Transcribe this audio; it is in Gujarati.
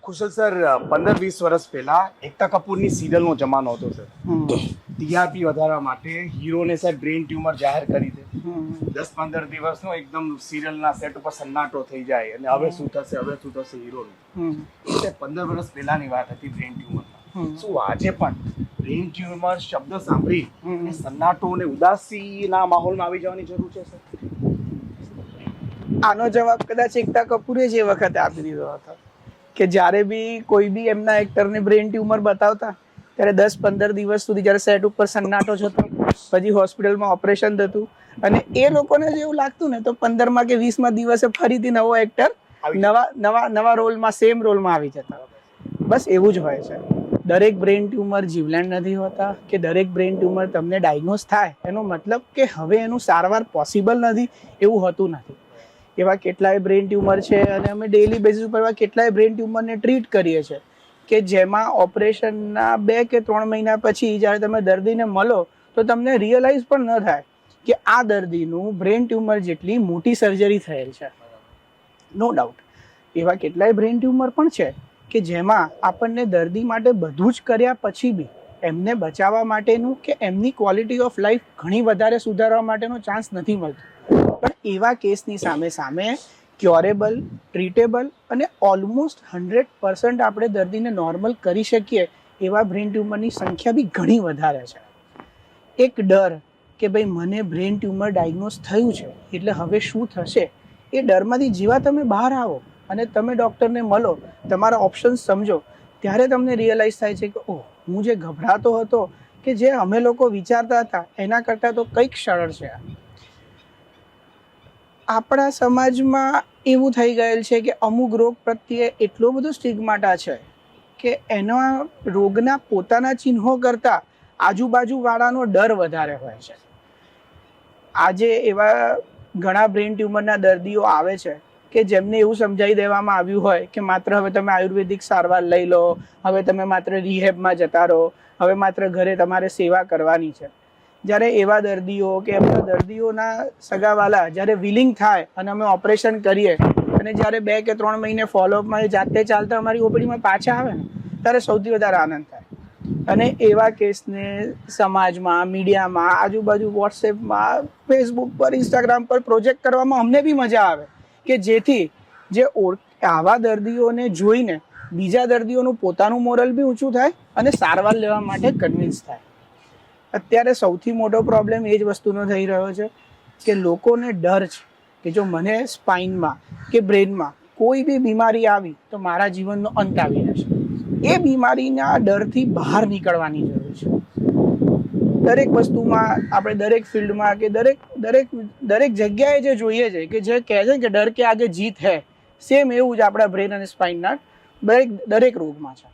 કુશલ સર 15-20 વર્ષ પહેલા એકતા કપૂરની સિરિયલનો જમાનો હતો સર. ટીઆરપી વધારવા માટે હીરોને સર બ્રેન ટ્યુમર જાહેર કરી દે. 10-15 દિવસનો એકદમ સિરિયલના સેટ ઉપર સન્નાટો થઈ જાય અને હવે શું થશે હીરોનું. એટલે 15 વર્ષ પહેલાની વાત હતી બ્રેન ટ્યુમર. શું આજે પણ બ્રેન ટ્યુમર શબ્દ સાંભળી અને સન્નાટો અને ઉદાસીના માહોલમાં આવી જવાની જરૂર છે સર? આનો જવાબ કદાચ એકતા કપૂરે જ એ વખતે આપી દીધો હતો કે જ્યારે બી કોઈ બી એમના એક્ટરને બ્રેન ટ્યુમર બતાવતા ત્યારે 10-15 દિવસ સુધી જ્યારે સેટ ઉપર સન્નાટો જતો, પછી હોસ્પિટલમાં ઓપરેશન થતું અને એ લોકોને જ એવું લાગતું ને તો 15માં કે 20માં દિવસે ફરીથી નવો એક્ટર નવા રોલમાં સેમ રોલમાં આવી જતા. બસ એવું જ હોય છે. દરેક બ્રેન ટ્યુમર જીવલેણ નથી હોતા કે દરેક બ્રેન ટ્યુમર તમને ડાયગ્નોઝ થાય એનો મતલબ કે હવે એનું સારવાર પોસિબલ નથી એવું હોતું નથી. એવા કેટલાય બ્રેન ટ્યુમર છે અને અમે ડેઇલી બેઝિસ ઉપર એવા કેટલાય બ્રેન ટ્યુમરને ટ્રીટ કરીએ છીએ કે જેમાં ઓપરેશનના 2 કે 3 મહિના પછી જ્યારે તમે દર્દીને મળો તો તમને રિયલાઇઝ પણ ન થાય કે આ દર્દીનું બ્રેન ટ્યુમર જેટલી મોટી સર્જરી થયેલ છે. નો ડાઉટ એવા કેટલાય બ્રેન ટ્યુમર પણ છે કે જેમાં આપણને દર્દી માટે બધું જ કર્યા પછી બી એમને બચાવવા માટેનું કે એમની ક્વોલિટી ઓફ લાઈફ ઘણી વધારે સુધારવા માટેનો ચાન્સ નથી મળતો. પણ એવા કેસની સામે ક્યોરેબલ, ટ્રીટેબલ અને ઓલમોસ્ટ 100% આપણે દર્દીને નોર્મલ કરી શકીએ એવા બ્રેન ટ્યુમરની સંખ્યા બી ઘણી વધારે છે. એક ડર કે ભાઈ મને બ્રેન ટ્યુમર ડાયગ્નોઝ થયું છે એટલે હવે શું થશે, એ ડરમાંથી જેવા તમે બહાર આવો અને તમે ડૉક્ટરને મળો, તમારા ઓપ્શન્સ સમજો, ત્યારે તમને રિયલાઇઝ થાય છે કે ઓહ, હું જે ગભરાતો હતો કે જે અમે લોકો વિચારતા હતા એના કરતાં તો કંઈક સરળ છે. આપણા સમાજમાં એવું થઈ ગયેલ છે કે અમુક રોગ પ્રત્યે એટલો બધો સ્ટિગ્માટા છે કે એના રોગના પોતાના ચિહ્નો કરતાં આજુબાજુવાળાનો ડર વધારે હોય છે. આજે એવા ઘણા બ્રેન ટ્યુમરના દર્દીઓ આવે છે કે જેમને એવું સમજાવી દેવામાં આવ્યું હોય કે માત્ર હવે તમે આયુર્વેદિક સારવાર લઈ લો, હવે તમે માત્ર રિહેબમાં જતા રહો, હવે માત્ર ઘરે તમારે સેવા કરવાની છે. જ્યારે એવા દર્દીઓ કે એમના દર્દીઓના સગાવાલા જ્યારે વિલિંગ થાય અને અમે ઓપરેશન કરીએ અને જ્યારે 2 કે 3 મહિને ફોલોઅપમાં જાતે ચાલતા અમારી ઓપીડીમાં પાછા આવે ને ત્યારે સૌથી વધારે આનંદ થાય. અને એવા કેસને સમાજમાં, મીડિયામાં, આજુબાજુ વોટ્સએપમાં, ફેસબુક પર, ઇન્સ્ટાગ્રામ પર પ્રોજેક્ટ કરવામાં અમને બી મજા આવે કે જેથી જે આવા દર્દીઓને જોઈને બીજા દર્દીઓનું પોતાનું મોરલ બી ઊંચું થાય અને સારવાર લેવા માટે કન્વિન્સ થાય. અત્યારે સૌથી મોટો પ્રોબ્લેમ એ જ વસ્તુનો થઈ રહ્યો છે કે લોકોને ડર છે કે જો મને સ્પાઇનમાં કે બ્રેનમાં કોઈ બી બીમારી આવી તો મારા જીવનનો અંત આવી જશે. એ બીમારીના ડરથી બહાર નીકળવાની જરૂર છે. દરેક વસ્તુમાં આપણે દરેક ફિલ્ડમાં કે દરેક જગ્યાએ જે જોઈએ છે કે જે કહે છે કે ડર કે આગે જીત હૈ, સેમ એવું જ આપણા બ્રેન અને સ્પાઇનના દરેક રોગમાં છે.